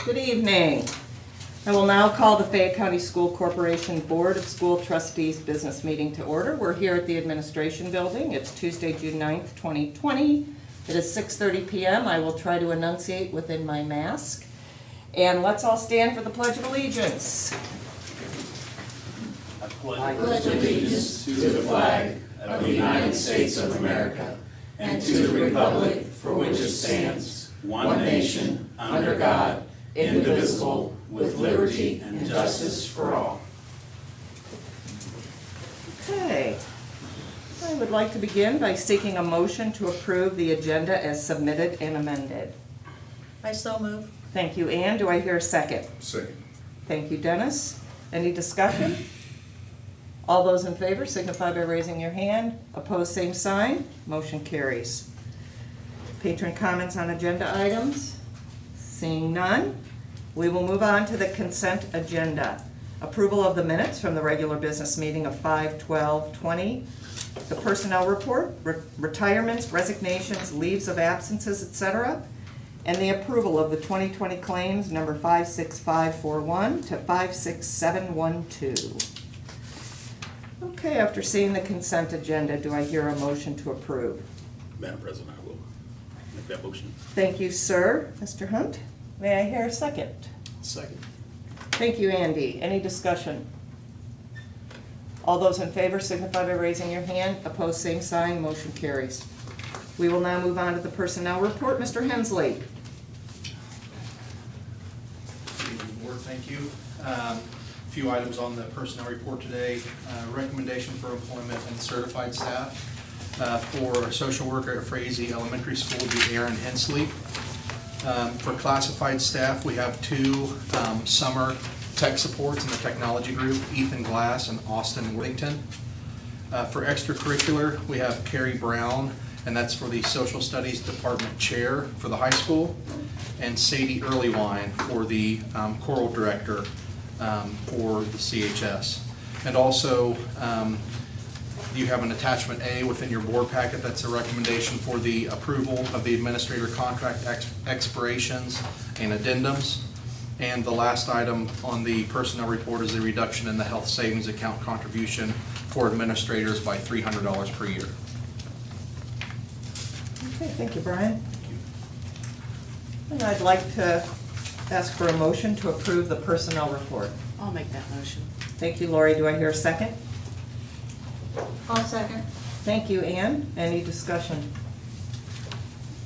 Good evening. I will now call the Fayette County School Corporation Board of School Trustees business meeting to order. We're here at the Administration Building. It's Tuesday, June 9th, 2020. It is 6:30 p.m. I will try to enunciate within my mask. And let's all stand for the Pledge of Allegiance. I pledge allegiance to the flag of the United States of America and to the republic for which it stands, one nation, under God, indivisible, with liberty and justice for all. Okay. I would like to begin by seeking a motion to approve the agenda as submitted and amended. I so move. Thank you, Ann. Do I hear a second? Second. Thank you, Dennis. Any discussion? All those in favor signify by raising your hand. Opposed, same sign. Motion carries. Patron comments on agenda items? Seeing none, we will move on to the consent agenda. Approval of the minutes from the regular business meeting of 5/12/20. The personnel report, retirements, resignations, leaves of absences, etc. And the approval of the 2020 claims number 56541 to 56712. Okay, after seeing the consent agenda, do I hear a motion to approve? Madam President, I will make that motion. Thank you, sir. Mr. Hunt, may I hear a second? Second. Thank you, Andy. Any discussion? All those in favor signify by raising your hand. Opposed, same sign. Motion carries. We will now move on to the personnel report. Mr. Hensley. Good evening, Board. Thank you. A few items on the personnel report today. Recommendation for employment and certified staff. For social worker at Frazee Elementary School would be Aaron Hensley. For classified staff, we have two summer tech supports in the technology group, Ethan Glass and Austin Whittington. For extracurricular, we have Carrie Brown, and that's for the Social Studies Department Chair for the high school, and Sadie Earlywine for the choral director for the CHS. And also, you have an attachment A within your board packet. That's a recommendation for the approval of the administrator contract expirations and addendums. And the last item on the personnel report is a reduction in the health savings account contribution for administrators by $300 per year. Okay, thank you, Brian. And I'd like to ask for a motion to approve the personnel report. I'll make that motion. Thank you, Lori. Do I hear a second? I'll second. Thank you, Ann. Any discussion?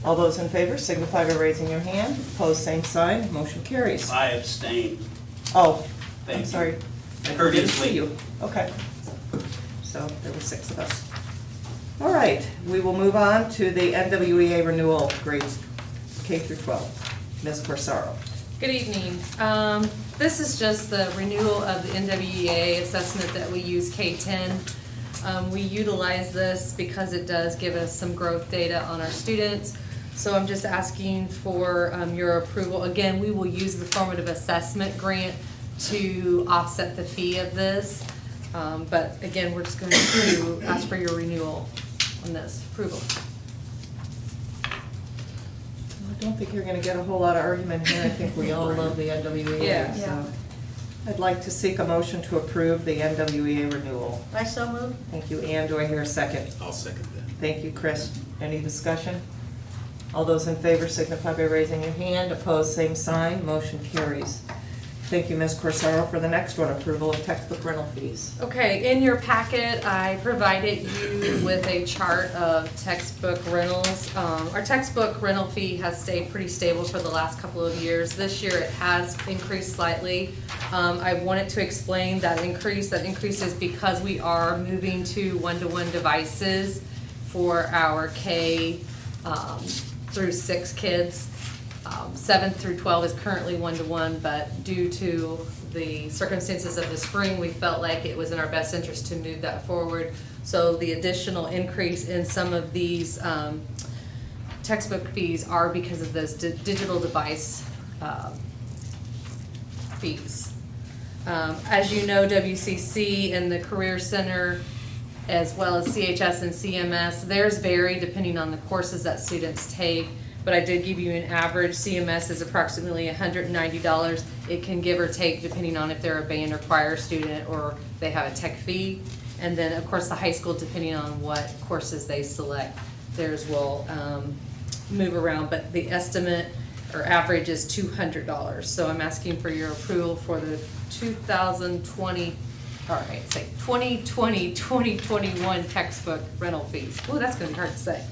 All those in favor signify by raising your hand. Opposed, same sign. Motion carries. I abstain. Oh, Thank I'm you. sorry. I didn't Courteously. see you. Okay. So there were 6 of us. All right, we will move on to the NWEA renewal grades K through 12. Ms. Corsaro. Good evening. This is just the renewal of the NWEA assessment that we use K-10. We utilize this because it does give us some growth data on our students. So I'm just asking for your approval. Again, we will use the formative assessment grant to offset the fee of this. But again, we're just going to ask for your renewal on this approval. I don't think you're going to get a whole lot of argument here. I think we all love the NWEA. Yeah. So I'd like to seek a motion to approve the NWEA renewal. I so move. Thank you, Ann. Do I hear a second? I'll second that. Thank you, Chris. Any discussion? All those in favor signify by raising your hand. Opposed, same sign. Motion carries. Thank you, Ms. Corsaro. For the next one, approval of textbook rental fees. Okay, in your packet, I provided you with a chart of textbook rentals. Our textbook rental fee has stayed pretty stable for the last couple of years. This year it has increased slightly. I wanted to explain that increase. That increase is because we are moving to one-to-one devices for our K through 6 kids. 7th through 12 is currently one-to-one, but due to the circumstances of the spring, we felt like it was in our best interest to move that forward. So the additional increase in some of these textbook fees are because of those digital device fees. As you know, WCC and the Career Center, as well as CHS and CMS, theirs vary depending on the courses that students take. but I did give you an average. CMS is approximately $190. It can give or take depending on if they're a band or choir student or they have a tech fee. And then, of course, the high school, depending on what courses they select, theirs will move around, but the estimate or average is $200. So I'm asking for your approval for the 2020, all right, it's like 2020-2021 textbook rental fees. Oh, that's gonna be hard to say.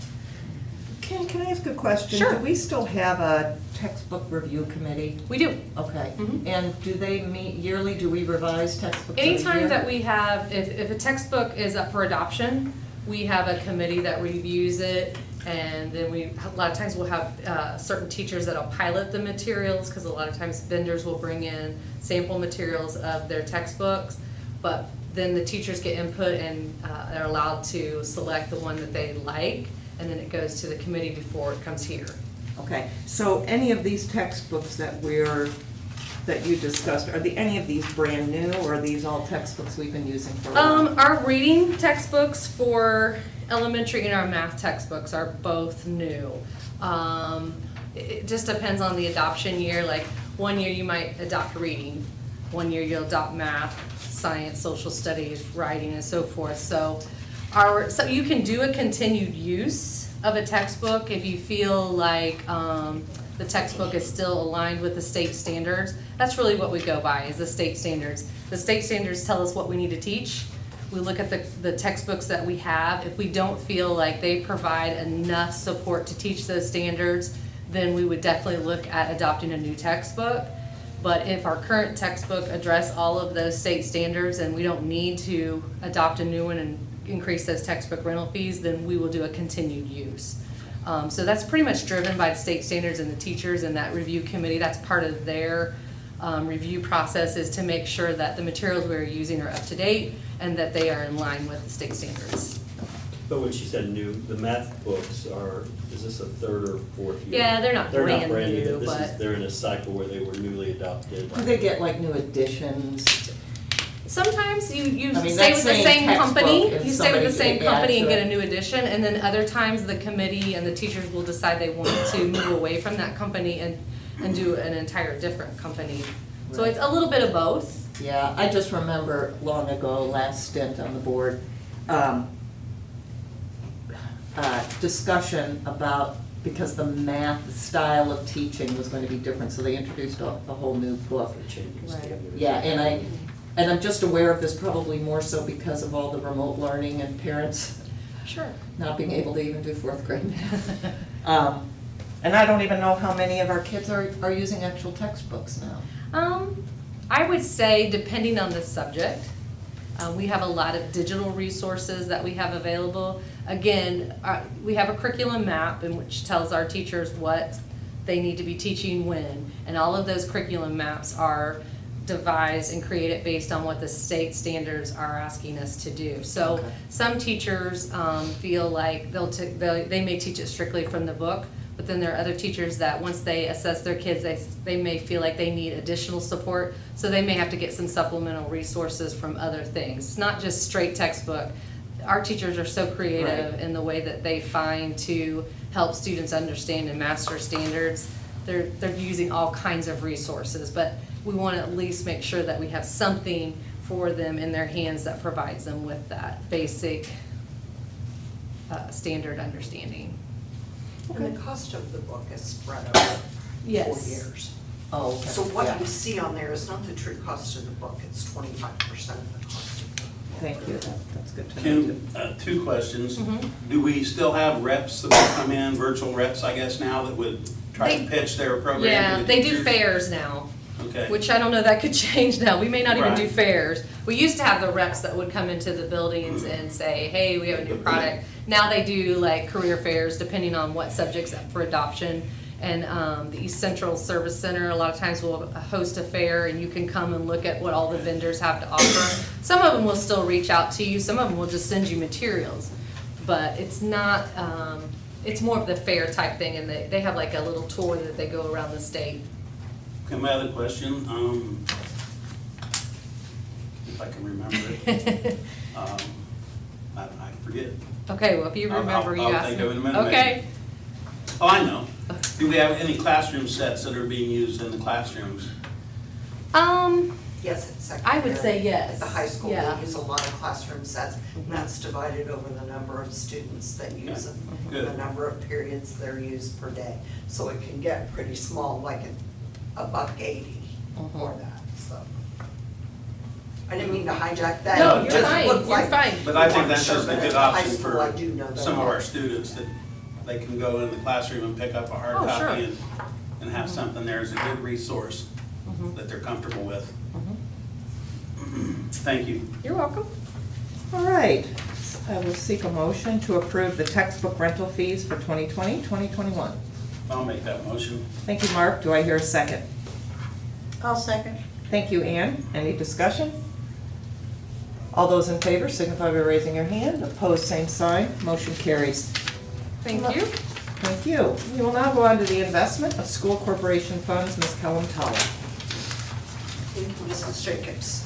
Can I ask a question? Sure. Do we still have a textbook review committee? We do. Okay. Mhm. And do they meet yearly? Do we revise textbooks every Anytime year? that we have, if a textbook is up for adoption, we have a committee that reviews it, and then a lot of times we'll have certain teachers that'll pilot the materials, because a lot of times vendors will bring in sample materials of their textbooks, but then the teachers get input and they're allowed to select the one that they like, and then it goes to the committee before it comes here. Okay, so any of these textbooks that you discussed, are any of these brand new, or are these all textbooks we've been using for a while? Our reading textbooks for elementary and our math textbooks are both new. It just depends on the adoption year. Like, one year you might adopt reading, one year you'll adopt math, science, social studies, writing, and so forth. So you can do a continued use of a textbook if you feel like the textbook is still aligned with the state standards. That's really what we go by, is the state standards. The state standards tell us what we need to teach. We look at the textbooks that we have. If we don't feel like they provide enough support to teach those standards, then we would definitely look at adopting a new textbook. But if our current textbook address all of those state standards and we don't need to adopt a new one and increase those textbook rental fees, then we will do a continued use. So that's pretty much driven by the state standards and the teachers and that review committee. That's part of their review process, is to make sure that the materials we're using are up to date and that they are in line with the state standards. But when she said new, the math books is this a third or fourth year? Yeah, they're not brand new, but They're in a cycle where they were newly adopted. Do they get like new editions? sometimes you I mean, stay that with the same same textbook, company, if you stay with the somebody same could add company and to get it. a new edition, and then other times the committee and the teachers will decide they want to move away from that company and do an entire different company. So Right. it's a little bit of both. Yeah, I just remember long ago, last stint on the board, discussion about, because the math style of teaching was going to be different, so they introduced a whole new book. Right. Yeah, and I'm just aware of this probably more so because of all the remote learning and parents Sure. not being able to even do fourth grade math. And I don't even know how many of our kids are using actual textbooks now. I would say, depending on the subject, we have a lot of digital resources that we have available. Again, we have a curriculum map in which tells our teachers what they need to be teaching when, and all of those curriculum maps are devised and created based on what the state standards are asking us to do. So Okay. some teachers feel like they may teach it strictly from the book, but then there are other teachers that once they assess their kids, they may feel like they need additional support, so they may have to get some supplemental resources from other things. It's not just straight textbook. Our teachers are so creative Right. in the way that they find to help students understand and master standards. They're using all kinds of resources, but we want to at least make sure that we have something for them in their hands that provides them with that basic standard understanding. And the cost of the book is spread over 4 Yes. years. Oh, okay. So what Yeah. you see on there is not the true cost of the book, it's 25% of the cost of the book. Thank you, that's good to know. too. Kim, 2 questions. Mhm. Do we still have reps that would come in, virtual reps, I guess, now, that would try to They- pitch their program Yeah, to the they do teachers? fairs now, Okay. which I don't know, that could change now. We may not even do Right. fairs. We used to have the reps that would come into the buildings and say, hey, we have a new product. Now they do like career fairs, depending on what subject's up for adoption. And the East Central Service Center, a lot of times will host a fair, and you can come and look at what all the vendors have to offer. Some of them will still reach out to you, some of them will just send you materials. But it's not, it's more of the fair type thing, and they have like a little tour that they go around the state. Okay, my other question, if I can remember it, I forget. Okay, well, if you remember, you I'll ask think me. of it in a minute, Okay. Oh, I know. Do we have any classroom sets that are being used in the classrooms? Yes, it's I secondary. would say yes. At the high school, Yeah. we use a lot of classroom sets, and that's divided over the number of students that use them, Good. the number of periods they're used per day. So it can get pretty small, like $1.80 for that, so. I didn't mean to hijack that. No, It you're just fine, looked you're like fine. But I we think weren't that's sure, just a but good at the high option school, for I do know some of there our are. students, that they can go in the classroom and pick up a hard Oh, sure. copy and have something there as a good resource that they're comfortable with. Thank you. You're welcome. All right, I will seek a motion to approve the textbook rental fees for 2020, 2021. I'll make that motion. Thank you, Mark. Do I hear a second? I'll second. Thank you, Ann. Any discussion? All those in favor signify by raising your hand. Opposed, same sign. Motion carries. Thank you. Thank you. We will now go on to the investment of school corporation funds. Ms. Kellum Toller. Thank you, Mrs. Jacobs.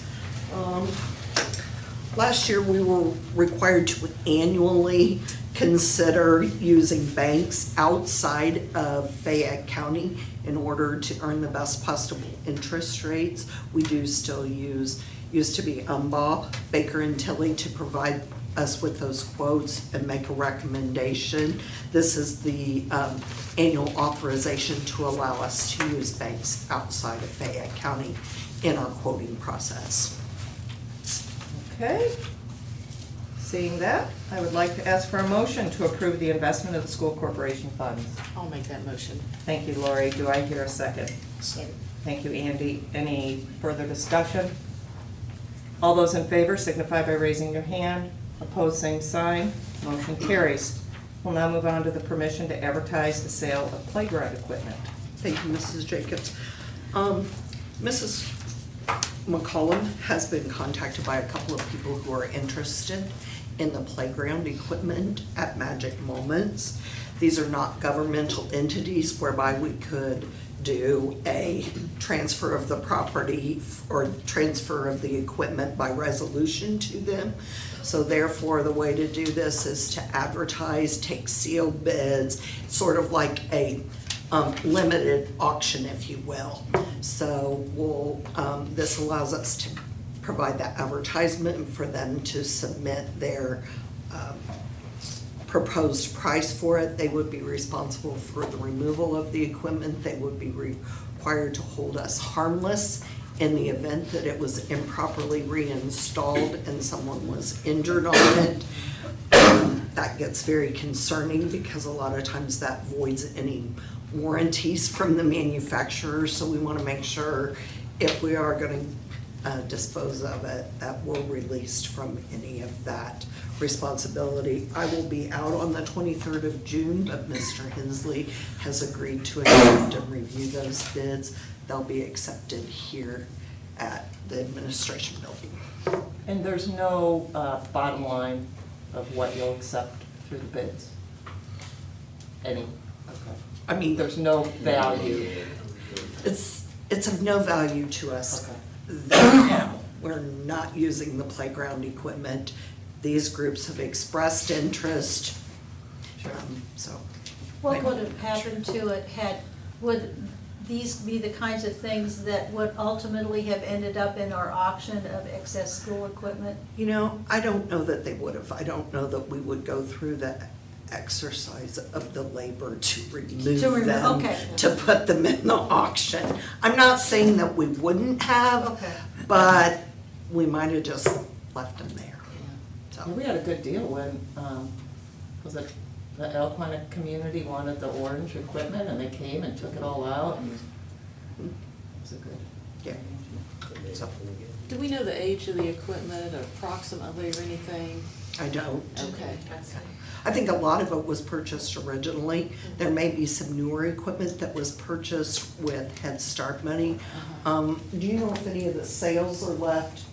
Last year, we were required to annually consider using banks outside of Fayette County in order to earn the best possible interest rates. We do still used to be Umbaugh, Baker and Tilly to provide us with those quotes and make a recommendation. This is the annual authorization to allow us to use banks outside of Fayette County in our quoting process. Okay. Seeing that, I would like to ask for a motion to approve the investment of the school corporation funds. I'll make that motion. Thank you, Lori. Do I hear a second? Second. Thank you, Andy. Any further discussion? All those in favor signify by raising your hand. Opposed, same sign. Motion carries. We'll now move on to the permission to advertise the sale of playground equipment. Thank you, Mrs. Jacobs. Mrs. McCollum has been contacted by a couple of people who are interested in the playground equipment at Magic Moments. These are not governmental entities whereby we could do a transfer of the property or transfer of the equipment by resolution to them. So therefore, the way to do this is to advertise, take sealed bids, sort of like a limited auction, if you will. So this allows us to provide that advertisement for them to submit their proposed price for it. They would be responsible for the removal of the equipment. They would be required to hold us harmless in the event that it was improperly reinstalled and someone was injured on it. That gets very concerning because a lot of times that voids any warranties from the manufacturer. So we want to make sure if we are going to dispose of it, that we're released from any of that responsibility. I will be out on the 23rd of June, but Mr. Hensley has agreed to accept and review those bids. They'll be accepted here at the administration building. And there's no bottom line of what you'll accept through the bids? Any? Okay. I mean, There's no value? it's of no value to us. Okay. Now, we're not using the playground equipment. These groups have expressed interest. So, What would have happened to it would these be the kinds of things that would ultimately have ended up in our auction of excess school equipment? you know, I don't know that they would have. I don't know that we would go through the exercise of the labor to remove them, okay. to put them in the auction. I'm not saying that we wouldn't have, Okay. but we might have just left them there. So. We had a good deal when, was it the Elquina community wanted the orange equipment and they came and took it all out and it was a good. Yeah. So, Do we know the age of the equipment approximately or anything? I don't. Okay. I think a lot of it was purchased originally. There may be some newer equipment that was purchased with Head Start money. Do you know if any of the sales are left,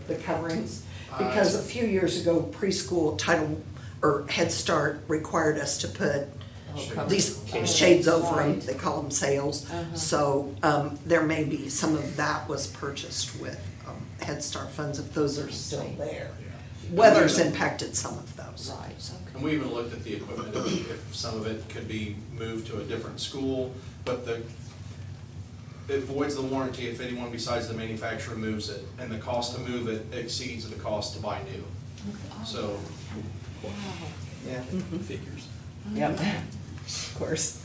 the coverings? Because a few years ago, preschool title, or Head Start required us to put these shades over them, they call them sales. So there may be, some of that was purchased with Head Start funds, if those are still there. weather's impacted some of those. Right, okay. And we even looked at the equipment, if some of it could be moved to a different school, but it voids the warranty if anyone besides the manufacturer moves it, and the cost to move it exceeds the cost to buy new. So, Wow. Yeah, Figures. yep, of course.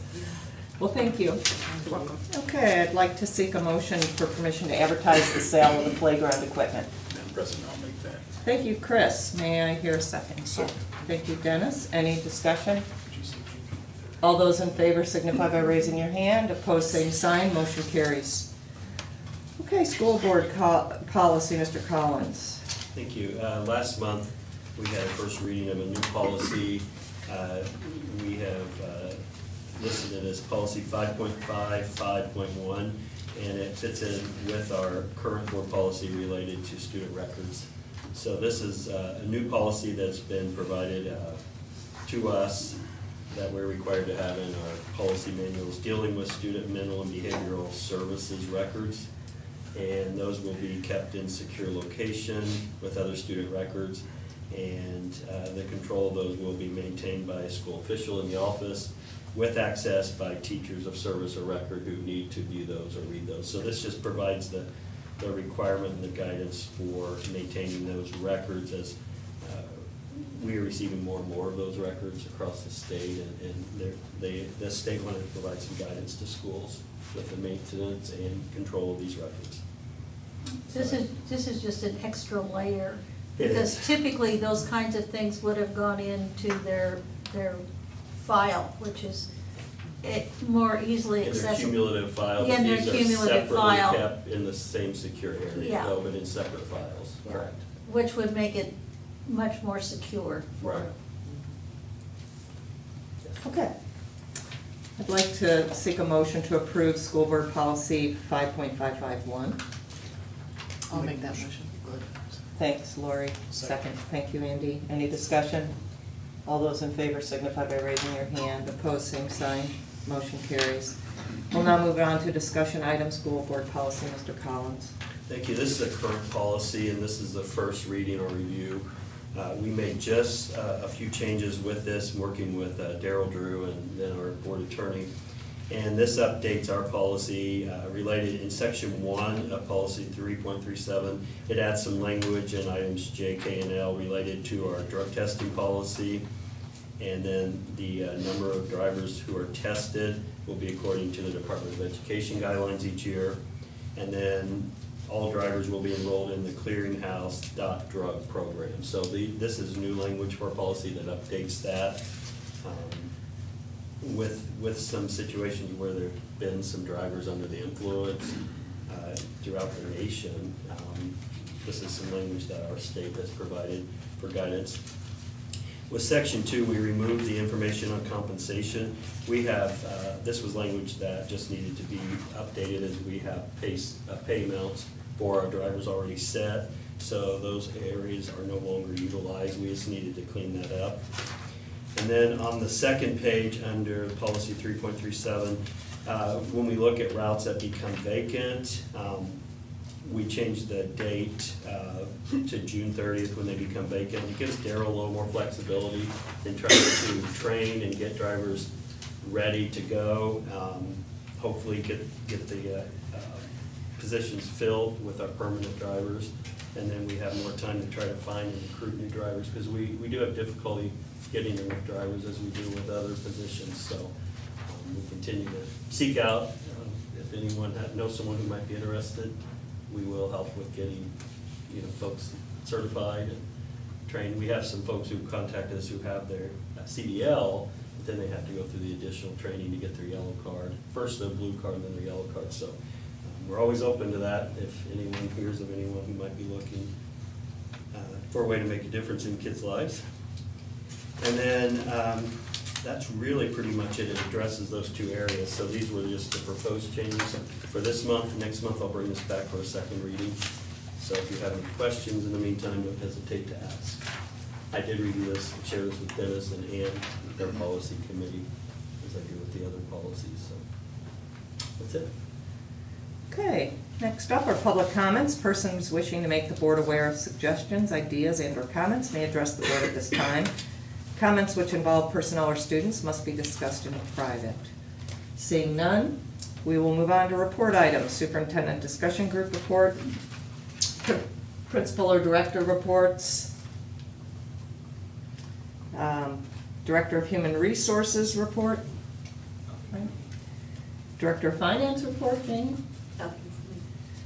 Well, thank you. You're welcome. Okay, I'd like to seek a motion for permission to advertise the sale of the playground equipment. Madam President, I'll make that. Thank you, Chris. May I hear a second? Second. Thank you, Dennis. Any discussion? All those in favor signify by raising your hand. Opposed, same sign. Motion carries. Okay, school board policy, Mr. Collins. Thank you. Last month, we had a first reading of a new policy. We have listed it as policy 5.5, 5.1, and it fits in with our current board policy related to student records. So this is a new policy that's been provided to us that we're required to have in our policy manuals dealing with student mental and behavioral services records. And those will be kept in secure location with other student records. And the control of those will be maintained by a school official in the office with access by teachers of service or record who need to view those or read those. So this just provides the requirement and the guidance for maintaining those records as we are receiving more and more of those records across the state, and the state wanted to provide some guidance to schools with the maintenance and control of these records. This is just an extra layer, It because is. typically those kinds of things would have gone into their file, which is more easily In their accessible. cumulative file, Yeah, but in their these are cumulative separately file. kept in the same secure area, Yeah. though, but in separate files, Yeah. correct? Which would make it much more secure. Right. Okay. I'd like to seek a motion to approve school board policy 5.551. I'll make that motion. Thanks, Lori. Second. Thank you, Andy. Any discussion? All those in favor signify by raising your hand. Opposed, same sign. Motion carries. We'll now move on to discussion item, school board policy, Mr. Collins. Thank you. This is a current policy, and this is the first reading or review. We made just a few changes with this, working with Daryl Drew and then our board attorney. And this updates our policy related in section 1 of policy 3.37. It adds some language in items J, K, and L related to our drug testing policy. And then the number of drivers who are tested will be according to the Department of Education guidelines each year. And then all drivers will be enrolled in the clearinghouse.drug program. So this is new language for our policy that updates that. With some situations where there have been some drivers under the influence throughout the nation, this is some language that our state has provided for guidance. With section 2, we removed the information on compensation. We have, this was language that just needed to be updated as we have pay amounts for our drivers already set. So those areas are no longer utilized. We just needed to clean that up. And then on the second page under policy 3.37, when we look at routes that become vacant, we changed the date to June 30th when they become vacant. It gives Daryl a little more flexibility in trying to train and get drivers ready to go. Hopefully get the positions filled with our permanent drivers. And then we have more time to try to find and recruit new drivers, because we do have difficulty getting enough drivers as we do with other positions. So we continue to seek out, if anyone knows someone who might be interested, we will help with getting, folks certified and trained. We have some folks who contact us who have their CDL, but then they have to go through the additional training to get their yellow card. First their blue card, then their yellow card. So we're always open to that if anyone hears of anyone who might be looking for a way to make a difference in kids' lives. And then that's really pretty much it. It addresses those two areas. So these were just the proposed changes for this month. Next month I'll bring this back for a second reading. So if you have any questions in the meantime, don't hesitate to ask. I did review this and share this with Dennis and Ann, their policy committee, as I do with the other policies. So that's it. Okay, next up are public comments. Persons wishing to make the board aware of suggestions, ideas, and/or comments may address the board at this time. Comments which involve personnel or students must be discussed in private. Seeing none, we will move on to report items. Superintendent discussion group report, principal or director reports, Director of Human Resources report, right? Director of Finance report, Jane?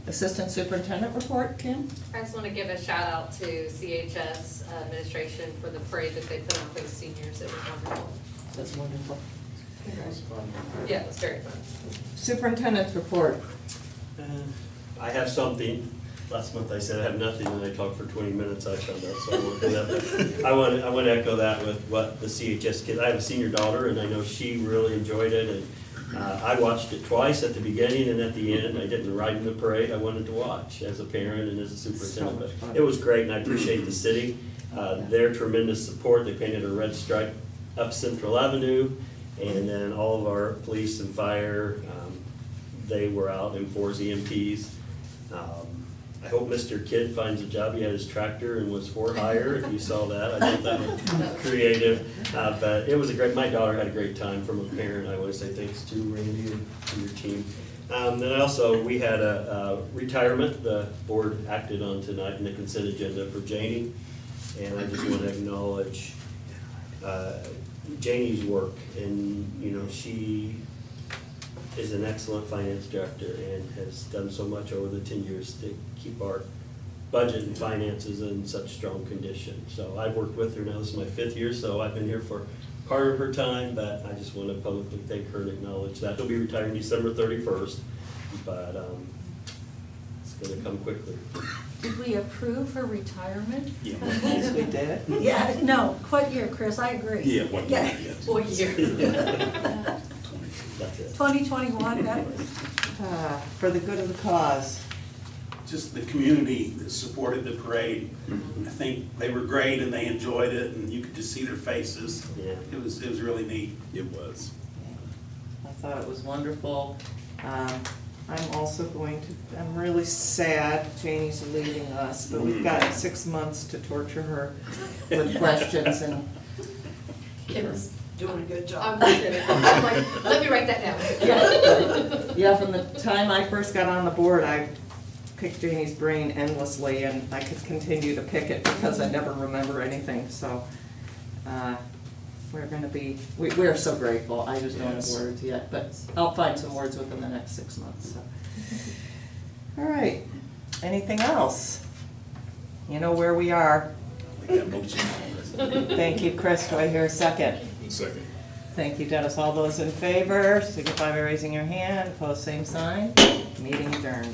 Assistant Superintendent report, Kim? I just want to give a shout out to CHS administration for the parade that they put on for the seniors. It was wonderful. That's wonderful. Yeah, it was very fun. Superintendent's report. I have something. Last month I said I have nothing, and I talked for 20 minutes. I found out, so I won't do that. I want to echo that with what the CHS kids. I have a senior daughter, and I know she really enjoyed it. And I watched it twice, at the beginning and at the end. I didn't ride in the parade. I wanted to watch as a parent and as a superintendent. So much fun. But it was great, and I appreciate the city, their tremendous support. They painted a red stripe up Central Avenue, and then all of our police and fire, they were out in force, EMTs. I hope Mr. Kidd finds a job. He had his tractor and was for hire, if you saw that. I thought that was creative. But it was my daughter had a great time. From a parent, I want to say thanks to Randy and to your team. And we had a retirement the board acted on tonight in the consent agenda for Janie. And I just want to acknowledge Janie's work. And, she is an excellent finance director and has done so much over the 10 years to keep our budget and finances in such strong condition. So I've worked with her now, this is my 5th year, so I've been here for part of her time, but I just want to publicly thank her and acknowledge that. She'll be retiring December 31st, but it's going to come quickly. Did we approve her retirement? Yeah. Yes, we did. Yeah, no, what year, Chris? I agree. Yeah, what year? Yeah. What year? That's it. 2021, that was, For the good of the cause. Just the community that supported the parade. I think they were great and they enjoyed it, and you could just see their faces. Yeah. It was really neat. It was. I thought it was wonderful. I'm really sad Janie's leaving us, but we've got 6 months to torture her with questions and. Kim's Doing a good job. I'm like, let me write that down. Yeah, from the time I first got on the board, I picked Janie's brain endlessly, and I could continue to pick it because I never remember anything, so we're so grateful. I just don't have words yet, but I'll find some words within the next 6 months, so. All right, anything else? You know where we are. Thank you, Chris. Do I hear a second? Second. Thank you, Dennis. All those in favor, signify by raising your hand. Opposed, same sign. Meeting adjourned.